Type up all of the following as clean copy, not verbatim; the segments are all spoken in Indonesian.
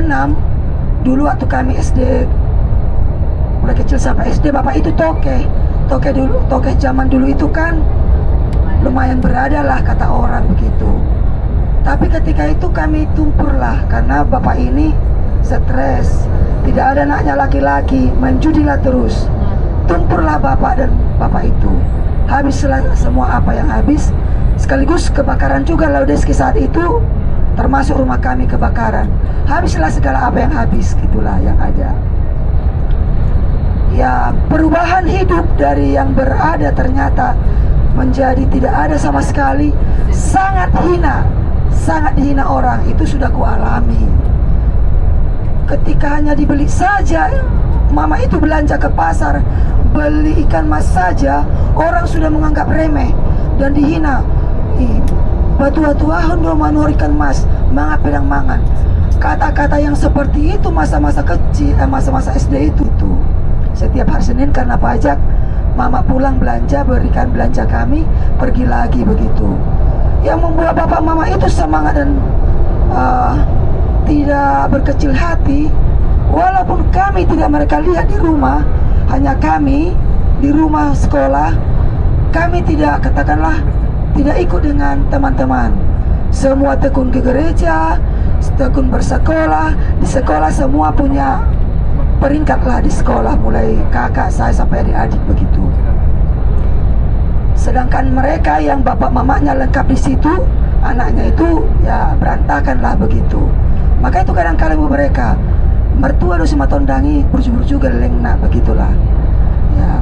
6, dulu waktu kami SD, mulai kecil sampai SD, bapak itu toke dulu, toke zaman dulu itu kan lumayan berada lah kata orang begitu. Tapi ketika itu kami tumpurlah karena bapak ini stres, tidak ada anaknya laki-laki, main judilah terus. Tumpurlah bapak dan bapak itu, habislah semua apa yang habis, sekaligus kebakaran juga Laudeski saat itu, termasuk rumah kami kebakaran. Habislah segala apa yang habis, gitulah yang ada. Ya, perubahan hidup dari yang berada ternyata menjadi tidak ada sama sekali, sangat dihina orang, itu sudah kualami. Ketika hanya dibeli saja, mama itu belanja ke pasar, beli ikan mas saja, orang sudah menganggap remeh dan dihina. Batu-batuahun dong manur ikan mas, manga pedang mangan. Kata-kata yang seperti itu masa-masa kecil, masa-masa SD itu. Setiap hari Senin karena pajak, mama pulang belanja, berikan belanja kami, pergi lagi begitu. Yang membuat bapak mama itu semangat dan tidak berkecil hati. Walaupun kami tidak mereka lihat di rumah, hanya kami di rumah sekolah, kami tidak, katakanlah, tidak ikut dengan teman-teman. Semua tekun ke gereja, tekun bersekolah, di sekolah semua punya peringkat lah di sekolah, mulai kakak saya sampai adik-adik begitu. Sedangkan mereka yang bapak mamanya lengkap di situ, anaknya itu ya berantakan lah begitu. Maka itu kadang-kadang mereka mertua dosi matondangi berjubur juga lengna begitulah. Ya,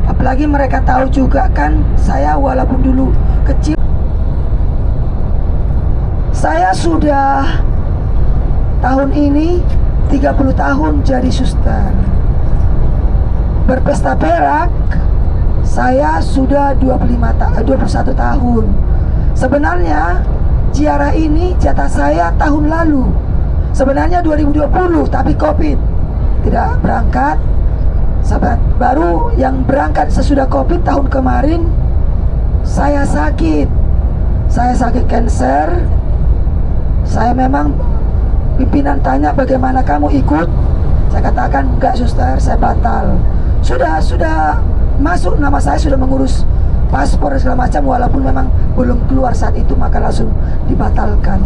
apalagi mereka tahu juga kan saya walaupun dulu kecil, saya sudah tahun ini 30 tahun jadi suster. Berpesta perak saya sudah 21 tahun. Sebenarnya ziarah ini jatah saya tahun lalu. Sebenarnya 2020 tapi Covid tidak berangkat. Baru yang berangkat sesudah Covid tahun kemarin. Saya sakit cancer. Saya memang, pimpinan tanya bagaimana kamu ikut, saya katakan enggak suster, saya batal. Sudah masuk nama saya, sudah mengurus paspor dan segala macam, walaupun memang belum keluar saat itu, maka langsung dibatalkan.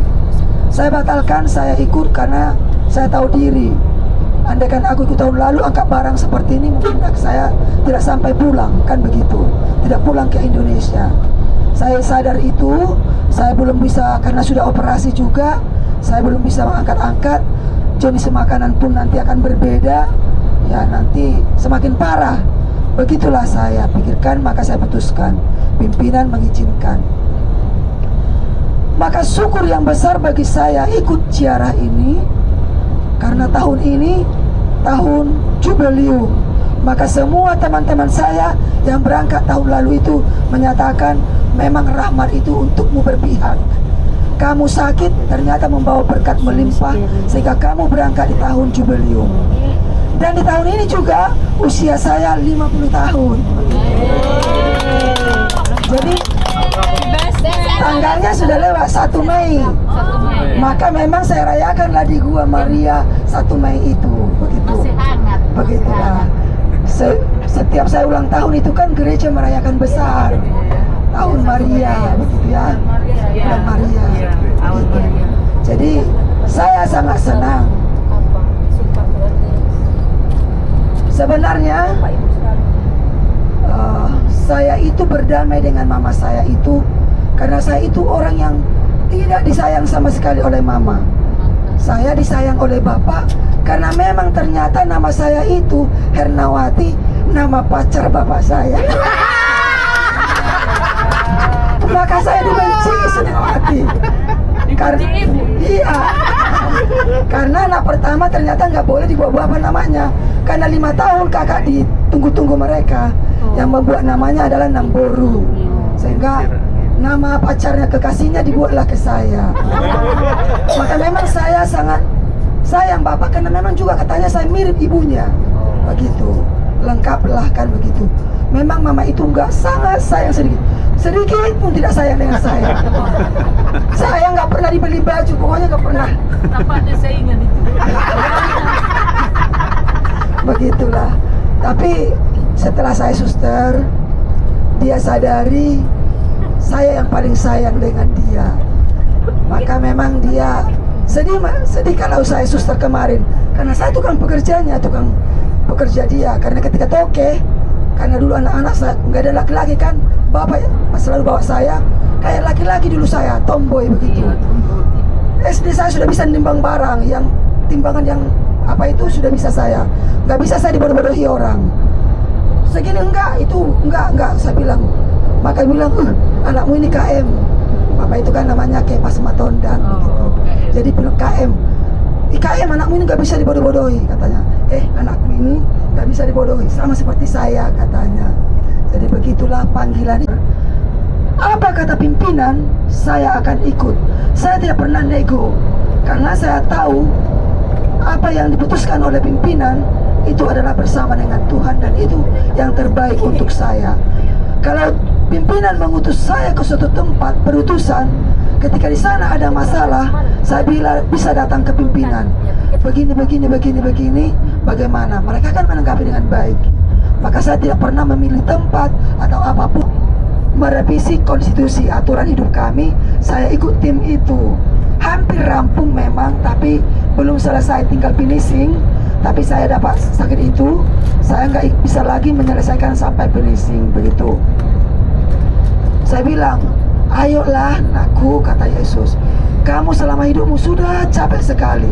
Saya batalkan, saya ikut karena saya tahu diri. Andaikan aku ikut tahun lalu angkat barang seperti ini, mungkin saya tidak sampai pulang, kan begitu, tidak pulang ke Indonesia. Saya sadar itu, saya belum bisa karena sudah operasi juga, saya belum bisa mengangkat-angkat. Jenis makanan pun nanti akan berbeda, ya nanti semakin parah. Begitulah saya pikirkan, maka saya putuskan, pimpinan mengizinkan. Maka syukur yang besar bagi saya ikut ziarah ini, karena tahun ini tahun jubileum. Maka semua teman-teman saya yang berangkat tahun lalu itu menyatakan memang rahmat itu untukmu berpihak. Kamu sakit ternyata membawa berkat melimpah sehingga kamu berangkat di tahun jubileum. Dan di tahun ini juga usia saya 50 tahun. Jadi tanggalnya sudah lewat 1 Mei. Maka memang saya rayakanlah di Gua Maria 1 Mei itu. Begitu. Begitulah. Setiap saya ulang tahun itu kan gereja merayakan besar tahun Maria, begitu ya. Bulan Maria. Gitu. Jadi saya sangat senang. Sebenarnya saya itu berdamai dengan mama saya itu karena saya itu orang yang tidak disayang sama sekali oleh mama. Saya disayang oleh bapak karena memang ternyata nama saya itu Hernawati, nama pacar bapak saya. Maka saya dibenci Hernawati. Iya. Karena anak pertama ternyata nggak boleh dibawa apa namanya. Karena 5 tahun kakak ditunggu-tunggu mereka. Yang membuat namanya adalah Namboru. Sehingga nama pacarnya kekasihnya dibuatlah ke saya. Maka memang saya sangat sayang bapak karena memang juga katanya saya mirip ibunya. Begitu. lengkaplah kan begitu. Memang mama itu enggak sangat sayang sedikit pun tidak sayang dengan saya. Saya nggak pernah dibeli baju, pokoknya nggak pernah. Tanpa ada saingan itu. Begitulah. Tapi setelah saya suster, dia sadari saya yang paling sayang dengan dia. Maka memang dia sedih kalau saya suster kemarin, karena saya tukang pekerjanya, tukang pekerja dia. Karena ketika toke, karena dulu anak-anak saya nggak ada laki-laki kan, bapak selalu bawa saya kayak laki-laki dulu, saya tomboy begitu. SD saya sudah bisa nimbang barang, yang timbangan yang apa itu sudah bisa saya. Nggak bisa saya dibodoh-bodohi orang. Segini enggak, itu enggak saya bilang. Maka bilang, anakmu ini KM. Bapak itu kan namanya Kepas Matondang gitu. Jadi bilang KM. IKM anakmu ini nggak bisa dibodoh-bodohi katanya. Anakku ini nggak bisa dibodohi, sama seperti saya katanya. Jadi begitulah panggilan. Apa kata pimpinan, saya akan ikut. Saya tidak pernah nego, karena saya tahu apa yang diputuskan oleh pimpinan itu adalah bersama dengan Tuhan, dan itu yang terbaik untuk saya. Kalau pimpinan mengutus saya ke suatu tempat berutusan, ketika di sana ada masalah, saya bisa datang ke pimpinan. Begini, bagaimana? Mereka akan menanggapi dengan baik. Maka saya tidak pernah memilih tempat atau apapun. Merevisi konstitusi aturan hidup kami, saya ikut tim itu. Hampir rampung memang, tapi belum selesai, tinggal finishing. Tapi saya dapat sakit itu, saya nggak bisa lagi menyelesaikan sampai finishing begitu. Saya bilang, ayolah nakku, kata Yesus, kamu selama hidupmu sudah capek sekali.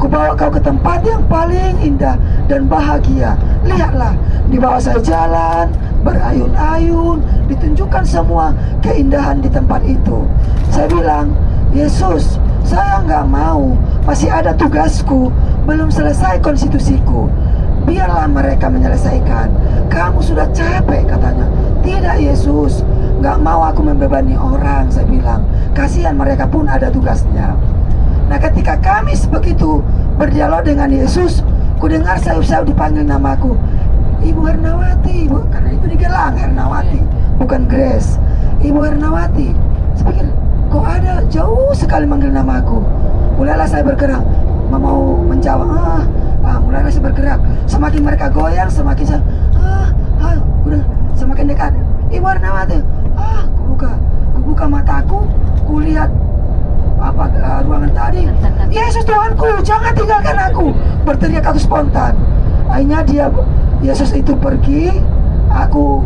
Kubawa kau ke tempat yang paling indah dan bahagia. Lihatlah, di bawah saya jalan berayun-ayun, ditunjukkan semua keindahan di tempat itu. Saya bilang, Yesus, saya nggak mau, masih ada tugasku, belum selesai konstitusiku. Biarlah mereka menyelesaikan. Kamu sudah capek, katanya. Tidak Yesus, nggak mau aku membebani orang, saya bilang. Kasihan, mereka pun ada tugasnya. Nah, ketika kami begitu berdialog dengan Yesus, ku dengar sayup-sayup dipanggil namaku. Ibu Hernawati, Ibu, karena itu digelang Hernawati, bukan Grace. Ibu Hernawati. Saya pikir, kok ada jauh sekali manggil namaku. Mulailah saya bergerak, mau menjawab. Mulailah saya bergerak. Semakin mereka goyang, semakin saya udah semakin dekat. Ibu Hernawati. Ku buka mataku, ku lihat ruangan tadi. Yesus Tuhanku, jangan tinggalkan aku, berteriak aku spontan. Akhirnya Yesus itu pergi, aku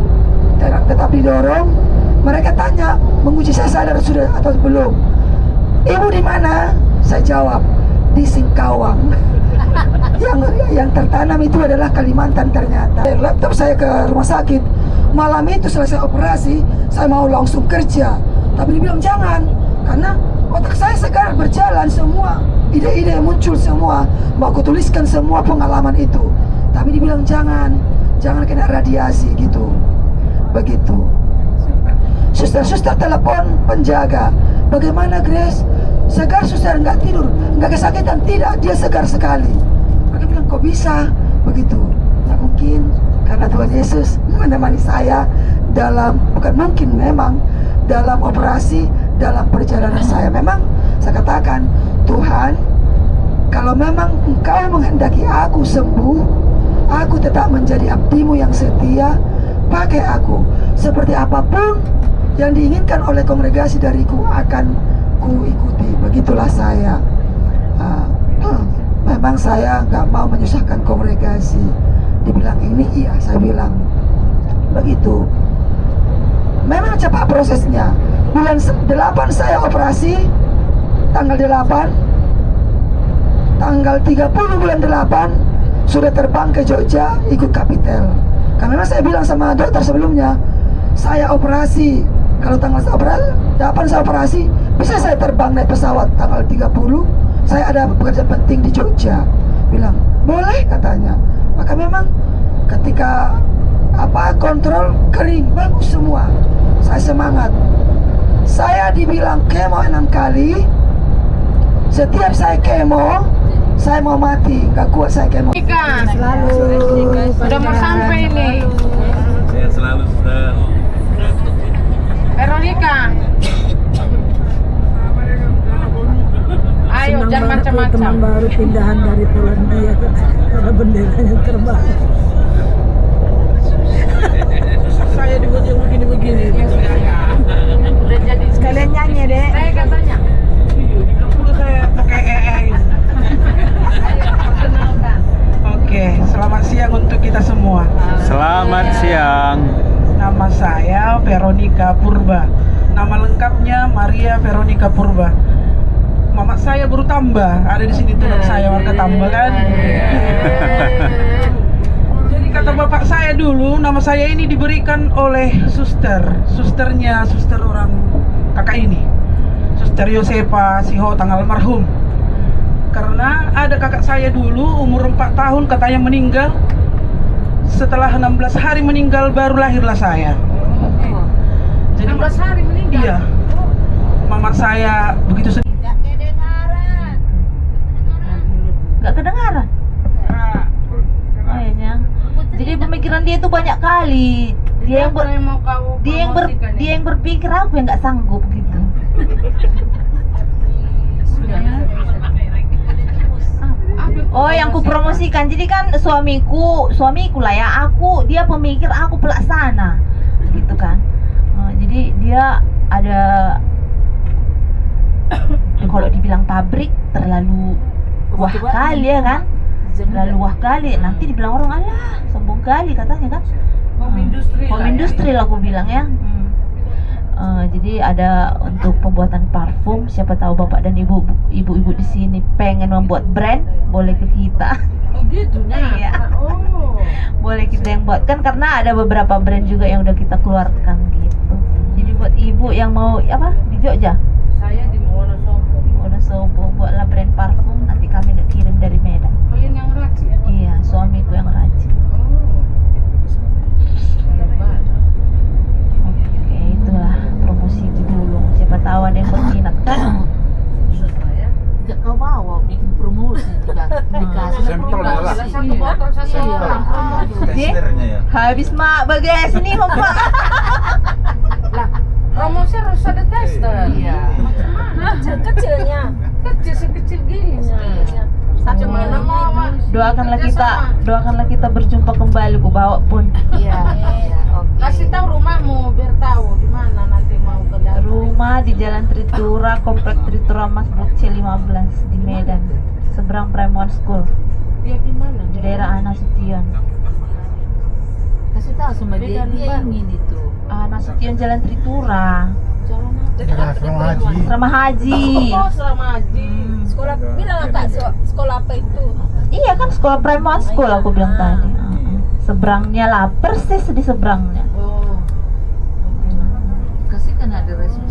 tetap didorong. Mereka tanya, menguji saya sadar sudah atau belum. Ibu di mana? Saya jawab, di Singkawang. Yang tertanam itu adalah Kalimantan ternyata. Laptop saya ke rumah sakit. Malam itu selesai operasi, saya mau langsung kerja. Tapi dibilang jangan, karena otak saya sekarang berjalan semua, ide-ide muncul semua, mau aku tuliskan semua pengalaman itu. Tapi dibilang jangan kena radiasi gitu. Begitu. Suster-suster telepon penjaga. Bagaimana Grace? Segar suster, nggak tidur, nggak kesakitan? Tidak, dia segar sekali. Mereka bilang kok bisa? Begitu. Nah, mungkin karena Tuhan Yesus menemani saya dalam, bukan mungkin, memang dalam operasi, dalam perjalanan saya. Memang saya katakan, Tuhan, kalau memang Engkau menghendaki aku sembuh, aku tetap menjadi abdimu yang setia. Pakai aku seperti apapun yang diinginkan oleh kongregasi dariku akan ku ikuti. Begitulah saya. Memang saya nggak mau menyusahkan kongregasi. Dibilang ini, iya, saya bilang begitu. Memang cepat prosesnya. Bulan 8 saya operasi, tanggal 8, tanggal 30 bulan 8 sudah terbang ke Jogja ikut Kapitel. Karena memang saya bilang sama dokter sebelumnya, saya operasi, kalau tanggal 8 saya operasi, bisa saya terbang naik pesawat tanggal 30, saya ada pekerjaan penting di Jogja. Bilang, boleh katanya. Maka memang ketika kontrol kering, bagus semua. Saya semangat. Saya dibilang kemo 6 kali. Setiap saya kemo, saya mau mati, gak kuat saya kemo. Selalu. Sudah mau sampai macam-macam. teman baru pindahan dari Polandia karena benderanya terbang. Saya dibuat yang begini-begini. Ya sudah ya. Udah jadi Sekalian nyanyi deh. saya katanya. Udah saya pakai AI. Perkenalkan. Oke, selamat siang untuk kita semua. Selamat siang. Nama saya Veronica Purba. Nama lengkapnya Maria Veronica Purba. Mama saya baru tambah, ada di sini tuh saya warga tambah kan. Jadi kata bapak saya dulu, nama saya ini diberikan oleh susternya orang kakak ini, Suster Yosepa Siho tanggal almarhum. Karena ada kakak saya dulu umur 4 tahun katanya meninggal. Setelah 16 hari meninggal baru lahirlah saya. Jadi 16 hari meninggal. iya. Mama saya begitu sedih. Gak kedengaran. Oh iya. Jadi pemikiran dia itu banyak kali. Dia yang berpikir aku yang nggak sanggup gitu. Oh, yang ku promosikan. Jadi kan suamiku lah ya. Dia pemikir, aku pelaksana, gitu kan. Jadi dia ada. Kalau dibilang pabrik terlalu wah kali ya kan, terlalu wah kali. Nanti dibilang orang alah sombong kali katanya kan. Home industri lah aku bilang ya. Jadi ada untuk pembuatan parfum. Siapa tahu bapak dan ibu-ibu di sini pengen membuat brand, boleh ke kita. Oh gitu Iya. Oh. Boleh kita yang buat kan, karena ada beberapa brand juga yang udah kita keluarkan gitu. Jadi buat ibu yang mau apa di Jogja, Saya di Wonosobo. Wonosobo, buatlah brand parfum, nanti kami kirim dari Medan. Kalian yang rajin. Iya, suamiku yang rajin. Oh. Hebat. Oke, itulah promosi itu dulu. Siapa tahu ada yang berminat kan? Enggak kau bawa bikin promosi juga. Dikasih Sampelnya lah. satu botol satu orang. Testernya ya. Habis mak bagas nih mak. Lah, promosi harus ada tester. Iya. Kecil-kecilnya. Kecil sekecil gini. Gimana mama? Doakanlah kita berjumpa kembali. Ku bawa pun. Iya. Kasih tahu rumahmu biar tahu di mana nanti mau ke dalam. Rumah di Jalan Tritura, Komplek Tritura Mas Blok C15 di Medan, seberang Primary School, Dia di mana? di daerah Nasution. Kasih tahu sama dia ingin itu. Nasution Jalan Tritura, Jalan apa? Asrama Haji. Oh, selama haji. Sekolah bilang Kak, sekolah apa itu? Iya kan, sekolah Primary School aku bilang tadi. Seberangnya lah, persis di seberangnya. Oh. Kasih kan ada resmi.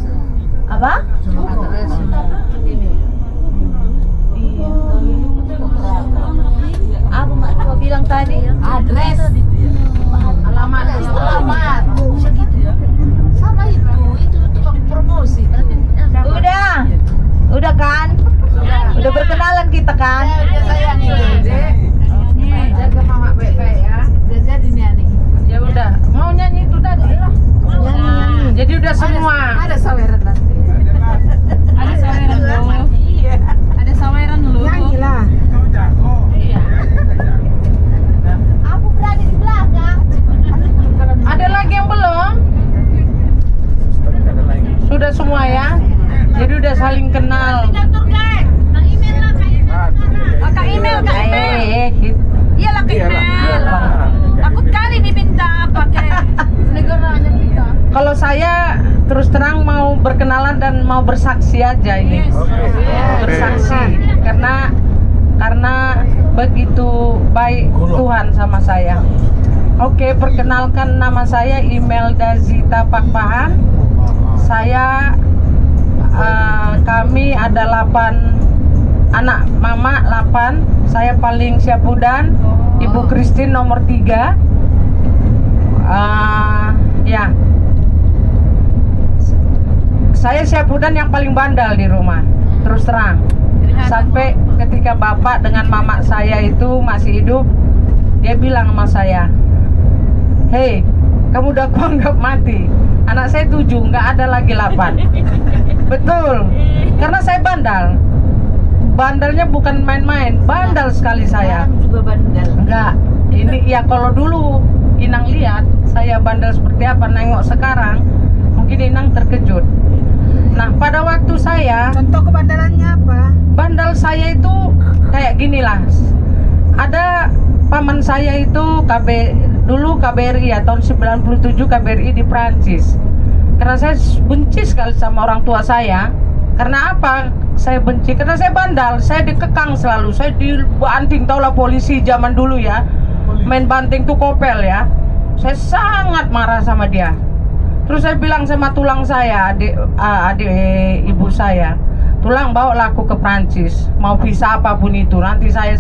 Apa? Ada resmi. Apa mak tua bilang tadi? Adres. Alamat. Alamat. Segitu ya. Sama itu tukang promosi. Udah kan? Udah berkenalan kita kan? Udah sayang jaga mama baik-baik ya. Udah jadi nih. Ya udah, mau nyanyi itu tadi lah. Nyanyi. Jadi udah semua. Ada saweran nanti. Ada saweran lu. Iya. Ada saweran lu. Nyanyi lah. Iya. Aku berada di belakang. Ada lagi yang belum? Sudah semua ya. Jadi udah saling kenal. Kak email, Kak email. Iyalah Kak email. Takut kali diminta pakai Negaranya kita. Kalau saya terus terang mau berkenalan dan mau bersaksi aja ini. Bersaksi karena begitu baik Tuhan sama saya. Oke, perkenalkan nama saya Imelda Zita Pakpahan. Saya kami ada 8 anak mama, 8. Saya paling Syapudan, Ibu Christine nomor 3. Ya. Saya Syapudan yang paling bandel di rumah, terus terang. Sampai ketika bapak dengan mama saya itu masih hidup, dia bilang sama saya, "Hei, kamu udah kuanggap mati. Anak saya 7, nggak ada lagi 8." Betul, karena saya bandal. bandelnya bukan main-main, bandel sekali saya. Juga bandel. Enggak, ini ya kalau dulu Inang lihat saya bandel seperti apa, nengok sekarang mungkin Inang terkejut. Nah pada waktu saya, Contoh kebandelannya apa? bandel saya itu kayak gini lah. Ada paman saya itu dulu KBRI ya, tahun 97 KBRI di Prancis. Karena saya benci sekali sama orang tua saya. Karena apa? Saya benci karena saya bandal, saya dikekang selalu, saya dibanting, tau lah polisi zaman dulu ya, main banting tuh kopel ya. Saya sangat marah sama dia. Terus saya bilang sama tulang saya, adik ibu saya, tulang bawa aku ke Prancis, mau visa apapun itu, nanti saya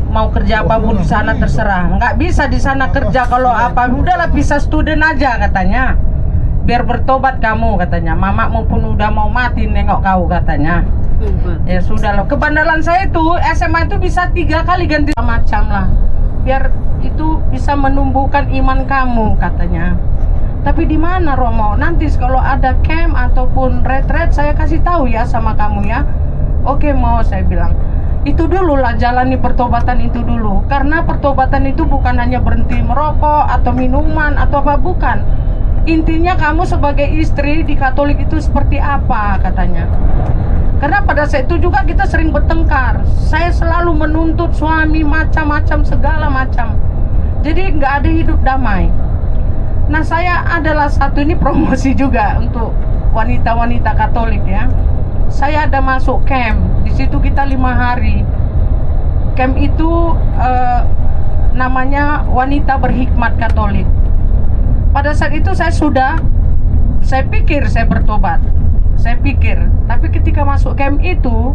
mau kerja apapun di sana terserah. Nggak bisa di sana kerja kalau apa, udahlah visa student aja katanya. Biar bertobat kamu katanya, mamamu pun udah mau mati nengok kau katanya. Ya sudah loh, kebandalan saya itu SMA itu bisa 3 kali ganti macam lah, biar itu bisa menumbuhkan iman kamu katanya. Tapi di mana Romo? Nanti kalau ada camp ataupun retreat saya kasih tahu ya sama kamu ya. Oke mau, saya bilang. Itu dulu lah, jalani pertobatan itu dulu. Karena pertobatan itu bukan hanya berhenti merokok atau minuman atau apa, bukan. Intinya kamu sebagai istri di Katolik itu seperti apa katanya. Karena pada saat itu juga kita sering bertengkar. Saya selalu menuntut suami macam-macam, segala macam. Jadi nggak ada hidup damai. Nah saya adalah satu, ini promosi juga untuk wanita-wanita Katolik ya. Saya ada masuk camp, di situ kita 5 hari. Camp itu namanya Wanita Berhikmat Katolik. Pada saat itu saya pikir saya bertobat. Saya pikir, tapi ketika masuk camp itu,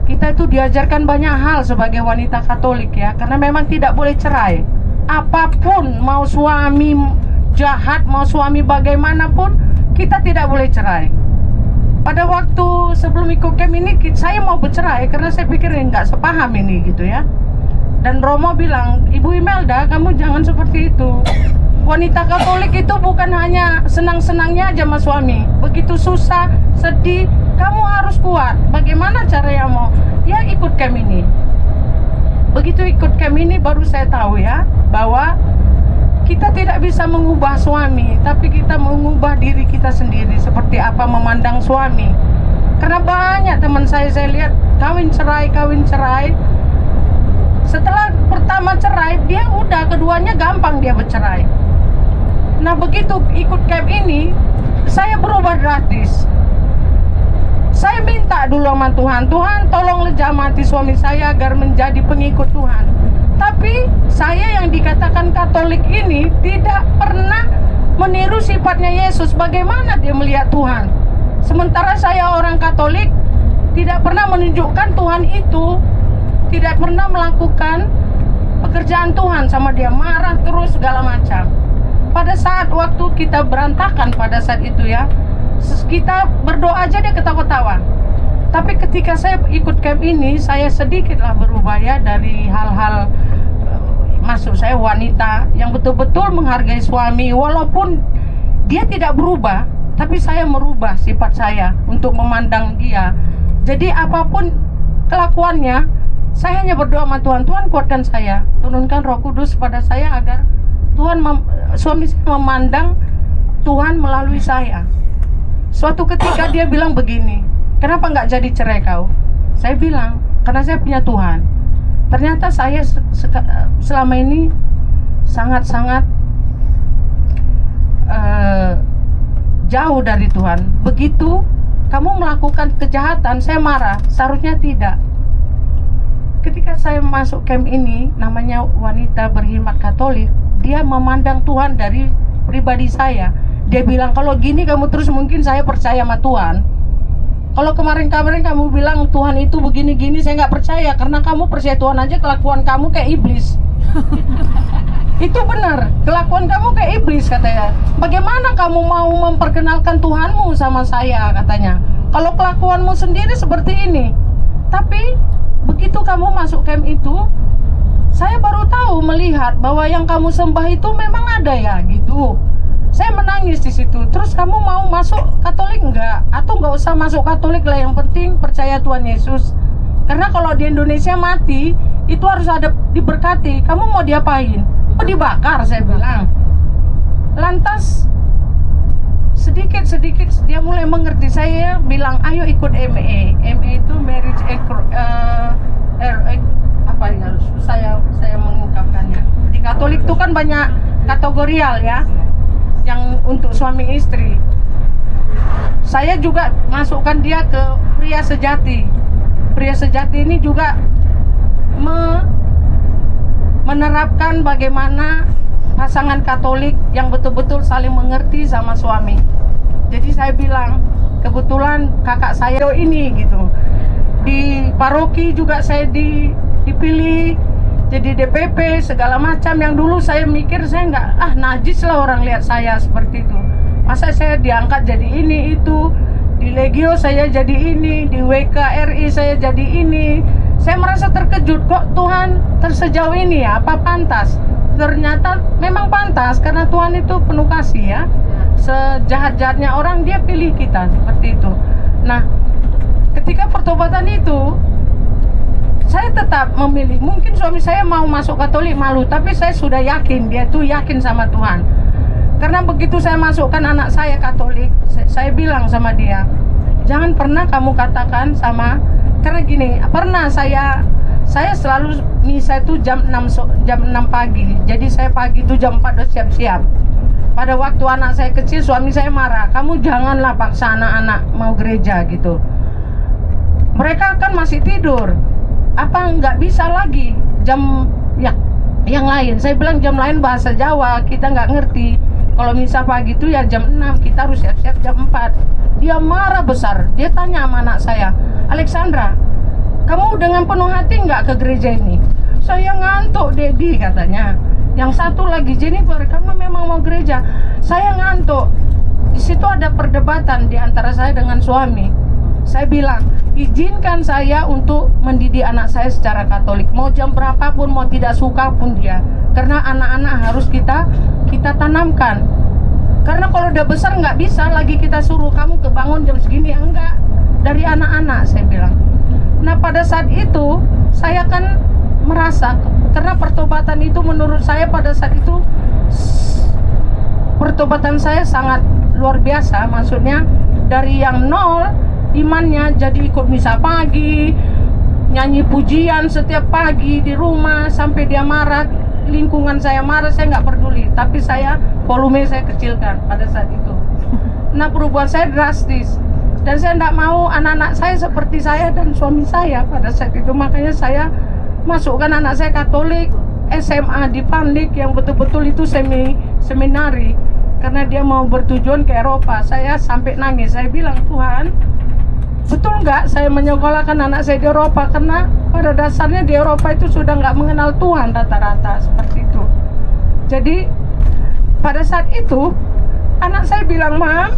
kita itu diajarkan banyak hal sebagai wanita Katolik ya. Karena memang tidak boleh cerai. Apapun, mau suami jahat, mau suami bagaimanapun, kita tidak boleh cerai. Pada waktu sebelum ikut camp ini, saya mau bercerai karena saya pikir nggak sepaham ini gitu ya. Dan Romo bilang, Ibu Imelda, kamu jangan seperti itu. Wanita Katolik itu bukan hanya senang-senangnya aja sama suami. Begitu susah, sedih, kamu harus kuat. Bagaimana caranya mau? Ya ikut camp ini. Begitu ikut camp ini baru saya tahu ya, bahwa kita tidak bisa mengubah suami, tapi kita mengubah diri kita sendiri, seperti apa memandang suami. Karena banyak teman saya lihat kawin cerai. Setelah pertama cerai, dia udah keduanya gampang dia bercerai. Nah begitu ikut camp ini, saya berubah drastis. Saya minta dulu sama Tuhan, Tuhan tolonglah jamati suami saya agar menjadi pengikut Tuhan. Tapi saya yang dikatakan Katolik ini tidak pernah meniru sifatnya Yesus. Bagaimana dia melihat Tuhan? Sementara saya orang Katolik tidak pernah menunjukkan Tuhan itu, tidak pernah melakukan pekerjaan Tuhan sama dia, marah terus segala macam. Pada saat waktu kita berantakan pada saat itu ya, kita berdoa aja dia ketawa-tawa. Tapi ketika saya ikut camp ini, saya sedikitlah berubah ya, dari hal-hal masuk saya wanita yang betul-betul menghargai suami. Walaupun dia tidak berubah, tapi saya merubah sifat saya untuk memandang dia. Jadi apapun kelakuannya, saya hanya berdoa sama Tuhan, Tuhan kuatkan saya, turunkan Roh Kudus pada saya agar Tuhan suami saya memandang Tuhan melalui saya. Suatu ketika dia bilang begini, kenapa nggak jadi cerai kau? Saya bilang, karena saya punya Tuhan. Ternyata saya selama ini sangat-sangat jauh dari Tuhan. Begitu kamu melakukan kejahatan, saya marah. Seharusnya tidak. Ketika saya masuk camp ini, namanya Wanita Berhikmat Katolik, dia memandang Tuhan dari pribadi saya. Dia bilang, kalau gini kamu terus mungkin saya percaya sama Tuhan. Kalau kemarin-kemarin kamu bilang Tuhan itu begini-gini, saya nggak percaya. Karena kamu percaya Tuhan aja, kelakuan kamu kayak iblis. Itu benar, kelakuan kamu kayak iblis katanya. Bagaimana kamu mau memperkenalkan Tuhanmu sama saya katanya, kalau kelakuanmu sendiri seperti ini. Tapi begitu kamu masuk camp itu, saya baru tahu melihat bahwa yang kamu sembah itu memang ada ya gitu. Saya menangis di situ. Terus kamu mau masuk Katolik enggak? Atau enggak usah masuk Katolik lah, yang penting percaya Tuhan Yesus. Karena kalau di Indonesia mati itu harus ada diberkati. Kamu mau diapain? Mau dibakar, saya bilang. Lantas sedikit dia mulai mengerti. Saya bilang ayo ikut ME. ME itu marriage apa ya, saya mengungkapkannya. Di Katolik itu kan banyak kategorial ya, yang untuk suami istri. Saya juga masukkan dia ke pria sejati. Pria sejati ini juga menerapkan bagaimana pasangan Katolik yang betul-betul saling mengerti sama suami. Jadi saya bilang, kebetulan kakak saya ini gitu. Di paroki juga saya dipilih jadi DPP segala macam. Yang dulu saya mikir saya nggak, najis lah orang lihat saya seperti itu. Masa saya diangkat jadi ini itu, di Legio saya jadi ini, di WKRI saya jadi ini. Saya merasa terkejut, kok Tuhan tersejauh ini ya, apa pantas? Ternyata memang pantas karena Tuhan itu penuh kasih ya. Sejahat-jahatnya orang dia pilih kita seperti itu. Nah, ketika pertobatan itu saya tetap memilih. Mungkin suami saya mau masuk Katolik malu, tapi saya sudah yakin dia tuh yakin sama Tuhan. Karena begitu saya masukkan anak saya Katolik, saya bilang sama dia, jangan pernah kamu katakan sama, karena gini, pernah saya selalu misa itu jam 6 pagi. Jadi saya pagi itu jam 4 udah siap-siap. Pada waktu anak saya kecil, suami saya marah, kamu janganlah paksa anak-anak mau gereja gitu. Mereka kan masih tidur. Apa nggak bisa lagi jam yang lain? Saya bilang jam lain bahasa Jawa, kita nggak ngerti. Kalau misa pagi itu ya jam 6, kita harus siap-siap jam 4. Dia marah besar. Dia tanya sama anak saya, Alexandra, kamu dengan penuh hati nggak ke gereja ini? Saya ngantuk, Dedi, katanya. Yang satu lagi, Jennifer, kamu memang mau gereja? Saya ngantuk. Di situ ada perdebatan di antara saya dengan suami. Saya bilang, izinkan saya untuk mendidik anak saya secara Katolik. Mau jam berapapun, mau tidak suka pun dia. Karena anak-anak harus kita tanamkan. Karena kalau udah besar nggak bisa lagi kita suruh kamu kebangun jam segini, enggak. Dari anak-anak, saya bilang. Nah, pada saat itu saya kan merasa, karena pertobatan itu menurut saya pada saat itu pertobatan saya sangat luar biasa. Maksudnya dari yang nol imannya jadi ikut misa pagi, nyanyi pujian setiap pagi di rumah, sampai dia marah, lingkungan saya marah, saya nggak peduli, tapi volume saya kecilkan pada saat itu. Nah, perubahan saya drastis. Dan saya tidak mau anak-anak saya seperti saya dan suami saya pada saat itu. Makanya saya masukkan anak saya Katolik, SMA di Panlik yang betul-betul itu seminari. Karena dia mau bertujuan ke Eropa. Saya sampai nangis. Saya bilang, Tuhan, betul nggak saya menyekolahkan anak saya di Eropa? Karena pada dasarnya di Eropa itu sudah nggak mengenal Tuhan rata-rata seperti itu. Jadi pada saat itu anak saya bilang, Mam,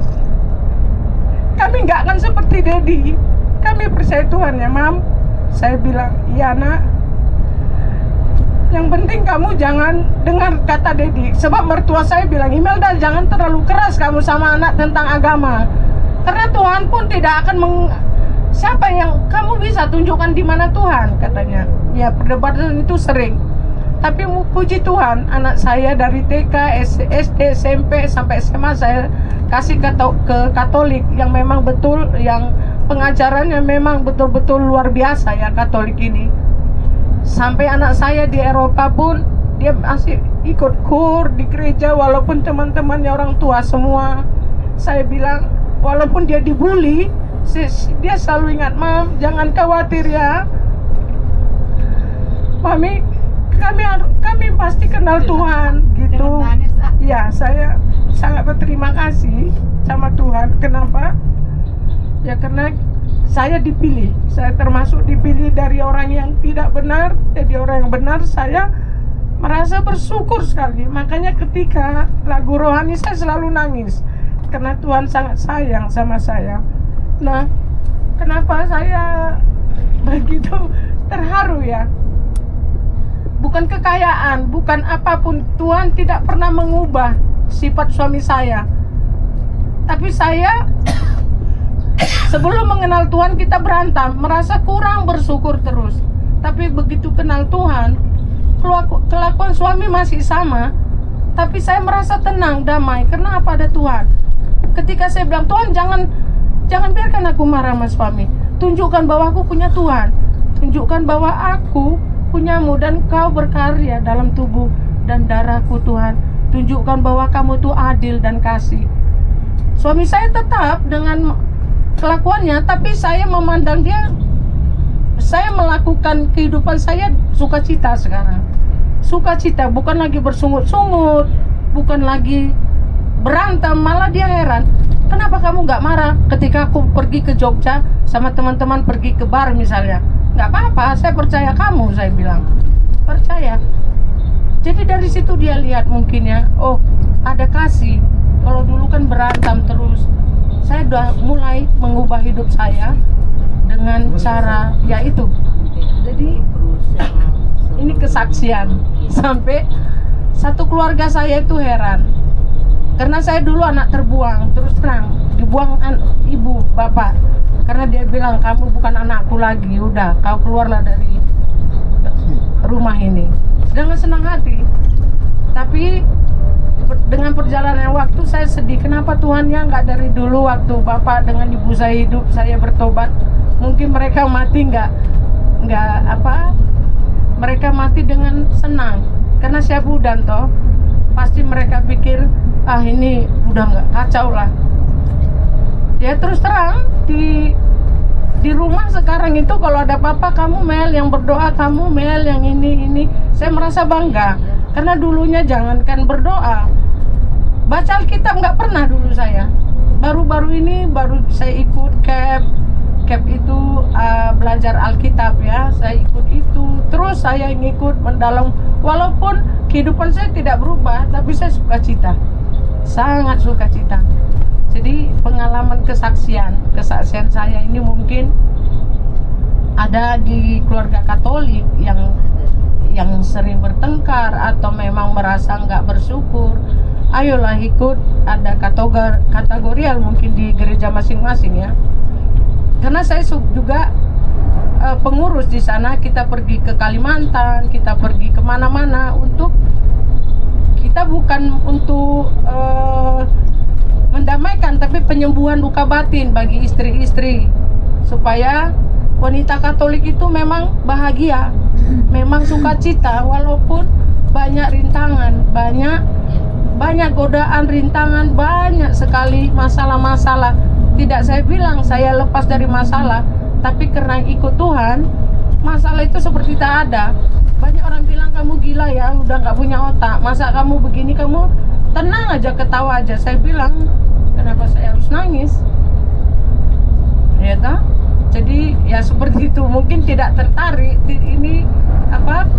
kami nggak akan seperti Dedi. Kami percaya Tuhan ya, Mam. Saya bilang, iya nak. Yang penting kamu jangan dengar kata Dedi. Sebab mertua saya bilang, Imelda, jangan terlalu keras kamu sama anak tentang agama. Karena Tuhan pun tidak akan siapa yang kamu bisa tunjukkan di mana Tuhan, katanya. Ya, perdebatan itu sering. Tapi puji Tuhan, anak saya dari TK, SD, SMP sampai SMA saya kasih ke Katolik yang memang betul, yang pengajarannya memang betul-betul luar biasa ya Katolik ini. Sampai anak saya di Eropa pun dia masih ikut kur di gereja walaupun teman-temannya orang tua semua. Saya bilang walaupun dia dibully, dia selalu ingat, Mam, jangan khawatir ya, Mami, kami pasti kenal Tuhan gitu. Ya, saya sangat berterima kasih sama Tuhan. Kenapa? Ya karena saya dipilih. Saya termasuk dipilih dari orang yang tidak benar jadi orang yang benar. Saya merasa bersyukur sekali. Makanya ketika lagu rohani saya selalu nangis karena Tuhan sangat sayang sama saya. Nah, kenapa saya begitu terharu ya? Bukan kekayaan, bukan apapun. Tuhan tidak pernah mengubah sifat suami saya. Tapi saya Sebelum mengenal Tuhan kita berantem, merasa kurang bersyukur terus. Tapi begitu kenal Tuhan, kelakuan suami masih sama, tapi saya merasa tenang, damai. Karena apa? Ada Tuhan. Ketika saya bilang, Tuhan jangan biarkan aku marah sama suami. Tunjukkan bahwa aku punya Tuhan. Tunjukkan bahwa aku punyamu dan kau berkarya dalam tubuh dan darahku Tuhan. Tunjukkan bahwa kamu tuh adil dan kasih. Suami saya tetap dengan kelakuannya, tapi saya memandang dia, saya melakukan kehidupan saya sukacita sekarang. Sukacita, bukan lagi bersungut-sungut, bukan lagi berantem. Malah dia heran, kenapa kamu nggak marah ketika aku pergi ke Jogja sama teman-teman pergi ke bar misalnya. Nggak apa-apa, saya percaya kamu, saya bilang. Percaya. Jadi dari situ dia lihat mungkin ya, oh ada kasih. Kalau dulu kan berantem terus. Saya udah mulai mengubah hidup saya dengan cara yaitu. Jadi ini kesaksian sampai satu keluarga saya itu heran. Karena saya dulu anak terbuang, terus terang dibuang ibu, bapak. Karena dia bilang kamu bukan anakku lagi, udah kau keluarlah dari rumah ini. Dengan senang hati. Tapi dengan perjalanan waktu saya sedih, kenapa Tuhan ya nggak dari dulu waktu bapak dengan ibu saya hidup, saya bertobat, mungkin mereka mati nggak mereka mati dengan senang. Karena saya budan toh, pasti mereka pikir ini udah nggak, kacau lah ya. Terus terang di rumah sekarang itu kalau ada apa-apa, kamu Mel yang berdoa, kamu Mel yang ini saya merasa bangga. Karena dulunya jangankan berdoa, baca Alkitab nggak pernah dulu saya. Baru-baru ini baru saya ikut CAP itu belajar Alkitab ya. Saya ikut itu, terus saya ngikut mendalam. Walaupun kehidupan saya tidak berubah, tapi saya sukacita, sangat sukacita. Jadi pengalaman kesaksian saya ini mungkin ada di keluarga Katolik yang sering bertengkar atau memang merasa nggak bersyukur. Ayolah ikut, ada kategorial mungkin di gereja masing-masing ya. Karena saya juga pengurus di sana, kita pergi ke Kalimantan, kita pergi kemana-mana untuk kita bukan untuk mendamaikan, tapi penyembuhan luka batin bagi istri-istri supaya wanita Katolik itu memang bahagia, memang sukacita walaupun banyak rintangan, banyak godaan, rintangan, banyak sekali masalah-masalah. Tidak saya bilang saya lepas dari masalah, tapi karena ikut Tuhan, masalah itu seperti tak ada. Banyak orang bilang kamu gila ya, udah nggak punya otak, masa kamu begini, kamu tenang aja, ketawa aja. Saya bilang, kenapa saya harus nangis? Ya toh? Jadi ya seperti itu. Mungkin tidak tertarik ini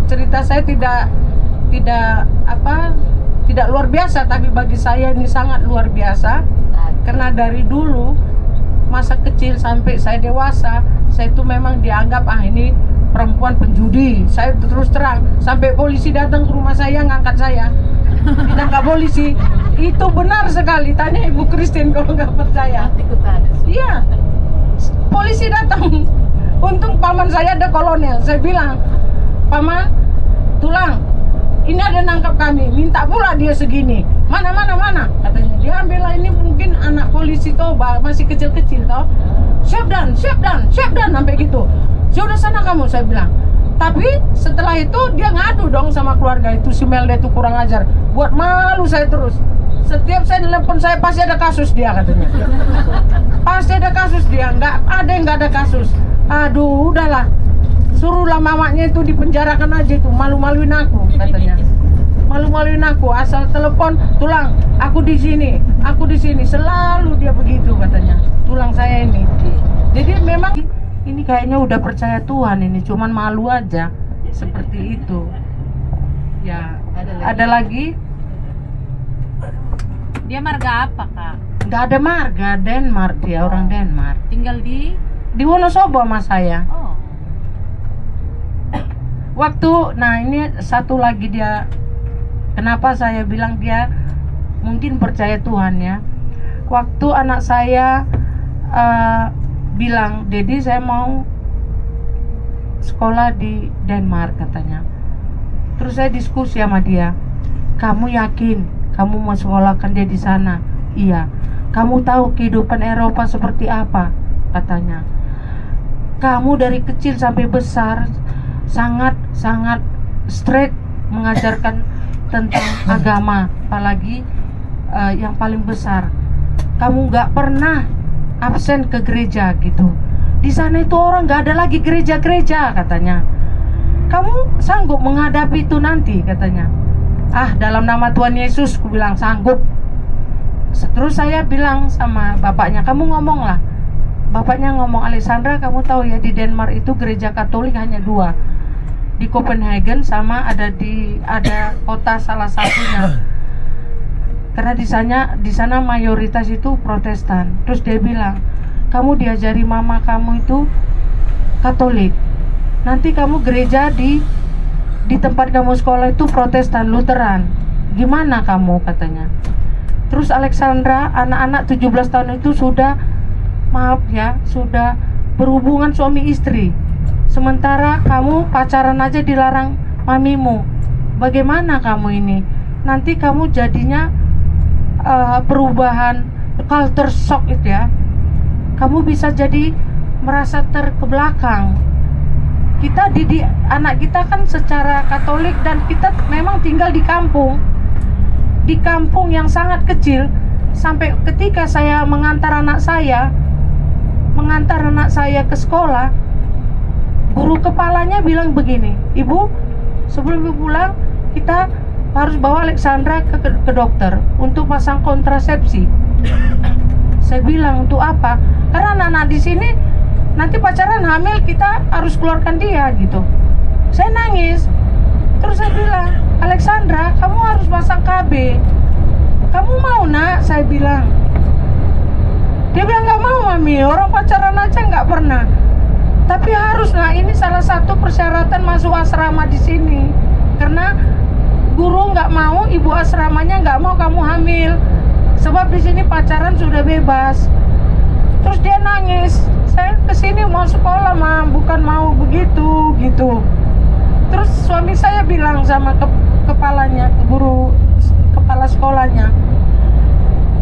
cerita saya tidak luar biasa, tapi bagi saya ini sangat luar biasa. Karena dari dulu masa kecil sampai saya dewasa, saya itu memang dianggap ini perempuan penjudi. Saya terus terang, sampai polisi datang ke rumah saya ngangkat saya, ditangkap polisi. Itu benar sekali, tanya Ibu Christine kalau nggak percaya. Iya, polisi datang. Untung paman saya ada kolonel. Saya bilang, paman, tulang, ini ada nangkap kami, minta pula dia segini. Mana katanya. Dia ambil lah, ini mungkin anak polisi Toba, masih kecil-kecil toh. Siap dan sampai gitu. Sudah sana kamu, saya bilang. Tapi setelah itu dia ngadu dong sama keluarga itu, si Melda itu kurang ajar. Buat malu saya terus. Setiap saya telepon saya pasti ada kasus dia katanya. Pasti ada kasus dia, nggak ada yang nggak ada kasus. Aduh, udahlah. Suruhlah mamanya itu dipenjarakan aja itu, malu-maluin aku katanya. Malu-maluin aku, asal telepon, tulang, aku di sini, selalu dia begitu katanya. Tulang saya ini. Jadi memang ini kayaknya udah percaya Tuhan ini, cuman malu aja seperti itu. Ya, ada lagi? Dia marga apa, Kak? Nggak ada marga, Denmark dia, orang Denmark. Tinggal di Wonosobo sama saya. Oh. Ini satu lagi dia, kenapa saya bilang dia mungkin percaya Tuhan ya. Waktu anak saya bilang, Dedi saya mau sekolah di Denmark katanya. Terus saya diskusi sama dia, kamu yakin kamu mau sekolahkan dia di sana? Iya. Kamu tahu kehidupan Eropa seperti apa? Katanya. Kamu dari kecil sampai besar sangat straight mengajarkan tentang agama, apalagi yang paling besar. Kamu nggak pernah absen ke gereja gitu. Di sana itu orang nggak ada lagi gereja-gereja katanya. Kamu sanggup menghadapi itu nanti katanya. Dalam nama Tuhan Yesus, ku bilang sanggup. Terus saya bilang sama bapaknya, kamu ngomong lah. Bapaknya ngomong, Alexandra kamu tahu ya di Denmark itu gereja Katolik hanya 2, di Copenhagen sama ada kota salah satunya. Karena di sana mayoritas itu Protestan. Terus dia bilang, kamu diajari mama kamu itu Katolik. Nanti kamu gereja di tempat kamu sekolah itu Protestan Lutheran. Gimana kamu katanya. Terus Alexandra, anak-anak 17 tahun itu sudah berhubungan suami istri. Sementara kamu pacaran aja dilarang mamimu. Bagaimana kamu ini? Nanti kamu jadinya perubahan culture shock itu ya. Kamu bisa jadi merasa terkebelakang. Kita didik anak kita kan secara Katolik dan kita memang tinggal di kampung yang sangat kecil. Sampai ketika saya mengantar anak saya ke sekolah, guru kepalanya bilang begini, ibu sebelum ibu pulang kita harus bawa Alexandra ke dokter untuk pasang kontrasepsi. Saya bilang untuk apa? Karena anak-anak di sini nanti pacaran hamil kita harus keluarkan dia gitu. Saya nangis. Terus saya bilang, Alexandra kamu harus pasang KB. Kamu mau nak? Saya bilang. Dia bilang nggak mau mami, orang pacaran aja nggak pernah. Tapi harus nah, ini salah satu persyaratan masuk asrama di sini. Karena guru nggak mau, ibu asramanya nggak mau kamu hamil. Sebab di sini pacaran sudah bebas. Terus dia nangis. Saya kesini mau sekolah mam, bukan mau begitu gitu. Terus suami saya bilang sama kepalanya, guru kepala sekolahnya,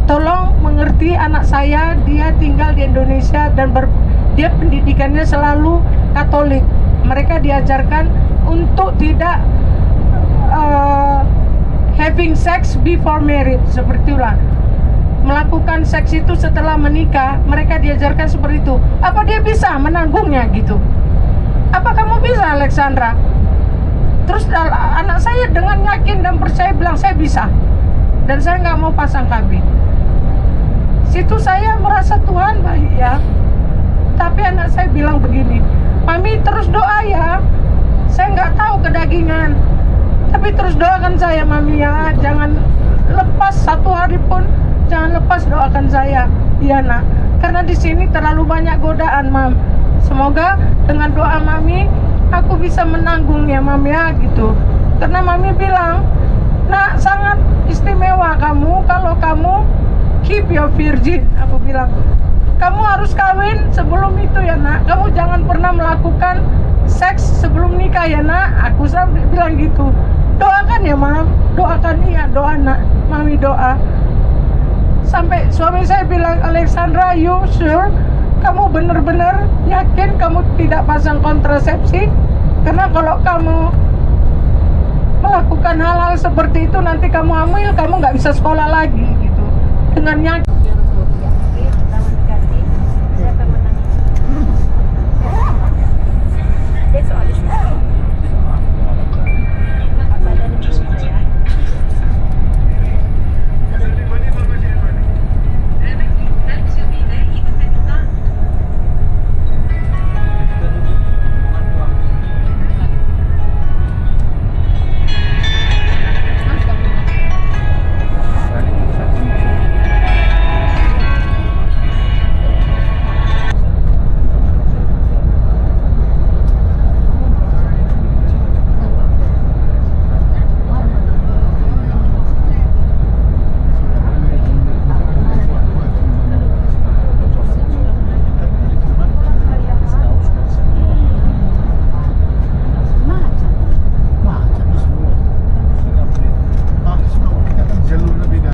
tolong mengerti anak saya, dia tinggal di Indonesia dan dia pendidikannya selalu Katolik. Mereka diajarkan untuk tidak having sex before marriage, seperti itulah. Melakukan seks itu setelah menikah, mereka diajarkan seperti itu. Apa dia bisa menanggungnya gitu? Apa kamu bisa Alexandra? Terus anak saya dengan yakin dan percaya bilang saya bisa. Dan saya nggak mau pasang KB. Situ saya merasa Tuhan baik ya. Tapi anak saya bilang begini, mami terus doa ya. Saya nggak tahu kedagingan, tapi terus doakan saya mami ya. Jangan lepas satu hari pun, jangan lepas doakan saya. Iya nak, karena di sini terlalu banyak godaan mam. Semoga dengan doa mami aku bisa menanggung ya mam ya gitu. Karena mami bilang, nak sangat istimewa kamu kalau kamu keep your virgin. Aku bilang, kamu harus kawin sebelum itu ya nak. Kamu jangan pernah melakukan seks sebelum nikah ya nak. Aku sampai bilang gitu. Doakan ya mam, doakan iya, doa nak, mami doa. Sampai suami saya bilang, Alexandra you sure? Kamu benar-benar yakin kamu tidak pasang kontrasepsi? Karena kalau kamu melakukan hal-hal seperti itu nanti kamu hamil, kamu nggak bisa sekolah lagi gitu. Dengan yakin. Besok habis